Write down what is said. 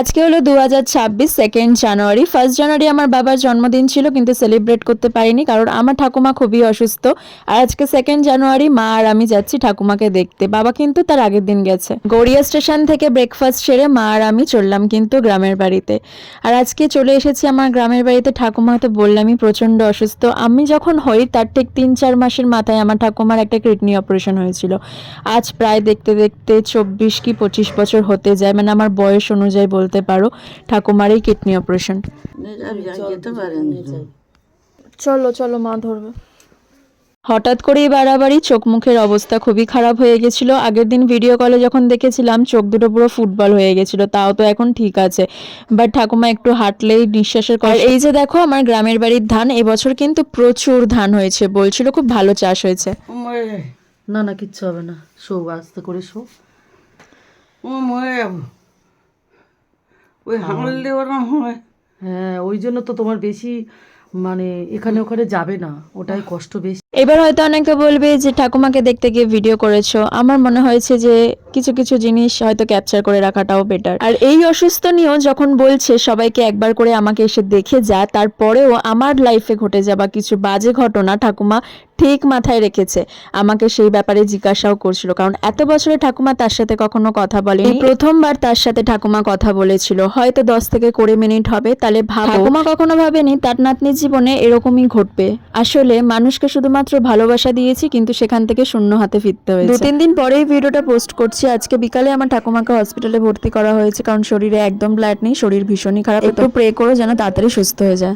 আজকে হলো 2026 সেকেন্ড জানুয়ারি। 1 জানুয়ারি আমার বাবার জন্মদিন ছিল, কিন্তু সেলিব্রেট করতে পারিনি কারণ আমার ঠাকুমা খুবই অসুস্থ। আর আজকে সেকেন্ড জানুয়ারি মা আর আমি যাচ্ছি ঠাকুমাকে দেখতে। বাবা কিন্তু তার আগের দিন গেছে। গড়িয়া স্টেশন থেকে ব্রেকফাস্ট সেরে মা আর আমি চললাম কিন্তু গ্রামের বাড়িতে। আর আজকে চলে এসেছি আমার গ্রামের বাড়িতে। ঠাকুমা তো বললামই প্রচণ্ড অসুস্থ। আমি যখন হই তার ঠিক 3-4 মাসের মাথায় আমার ঠাকুমার একটা কিডনি অপারেশন হয়েছিল। আজ প্রায় দেখতে দেখতে 24 কি 25 বছর হতে যায়, মানে আমার বয়স অনুযায়ী বলতে পারো ঠাকুমার এই কিডনি অপারেশন। চলো চলো, মা ধরবে। হঠাৎ করেই বাড়াবাড়ি, চোখ মুখের অবস্থা খুবই খারাপ হয়ে গেছিল। আগের দিন ভিডিও কলে যখন দেখেছিলাম চোখ দুটো পুরো ফুটবল হয়ে গেছিল, তাও তো এখন ঠিক আছে। বাট ঠাকুমা একটু হাঁটলেই নিঃশ্বাসের কষ্ট। এই যে দেখো আমার গ্রামের বাড়ির ধান, এবছর কিন্তু প্রচুর ধান হয়েছে, বলছিল খুব ভালো চাষ হয়েছে। না না, কিচ্ছু হবে না, শো আস্তে করে শো। ওই হামলে ওরম হয়। হ্যাঁ, ওই জন্য তো তোমার বেশি মানে এখানে ওখানে যাবে না, ওটাই কষ্ট বেশি। এবার হয়তো অনেকে বলবে যে ঠাকুমাকে দেখতে গিয়ে ভিডিও করেছো। আমার মনে হয়েছে যে কিছু কিছু জিনিস হয়তো ক্যাপচার করে রাখাটাও বেটার। আর এই অসুস্থ নিয়েও যখন বলছে সবাইকে একবার করে আমাকে এসে দেখে যা, তারপরেও আমার লাইফে ঘটে যাওয়া কিছু বাজে ঘটনা ঠাকুমা ঠিক মাথায় রেখেছে। আমাকে সেই ব্যাপারে জিজ্ঞাসাও করছিল, কারণ এত বছরে ঠাকুমা তার সাথে কখনো কথা বলেনি। প্রথমবার তার সাথে ঠাকুমা কথা বলেছিল, হয়তো 10 থেকে 20 মিনিট হবে। তাহলে ভাবো, ঠাকুমা কখনো ভাবেনি তার নাতনির জীবনে এরকমই ঘটবে। আসলে মানুষকে শুধুমাত্র ভালোবাসা দিয়েছি, কিন্তু সেখান থেকে শূন্য হাতে ফিরতে হয়েছে। 2-3 দিন পরেই ভিডিওটা পোস্ট করছি। আজকে বিকালে আমার ঠাকুমাকে হসপিটালে ভর্তি করা হয়েছে, কারণ শরীরে একদম ব্লাড নেই, শরীর ভীষণই খারাপ। একটু প্রে করো যেন তাড়াতাড়ি সুস্থ হয়ে যায়।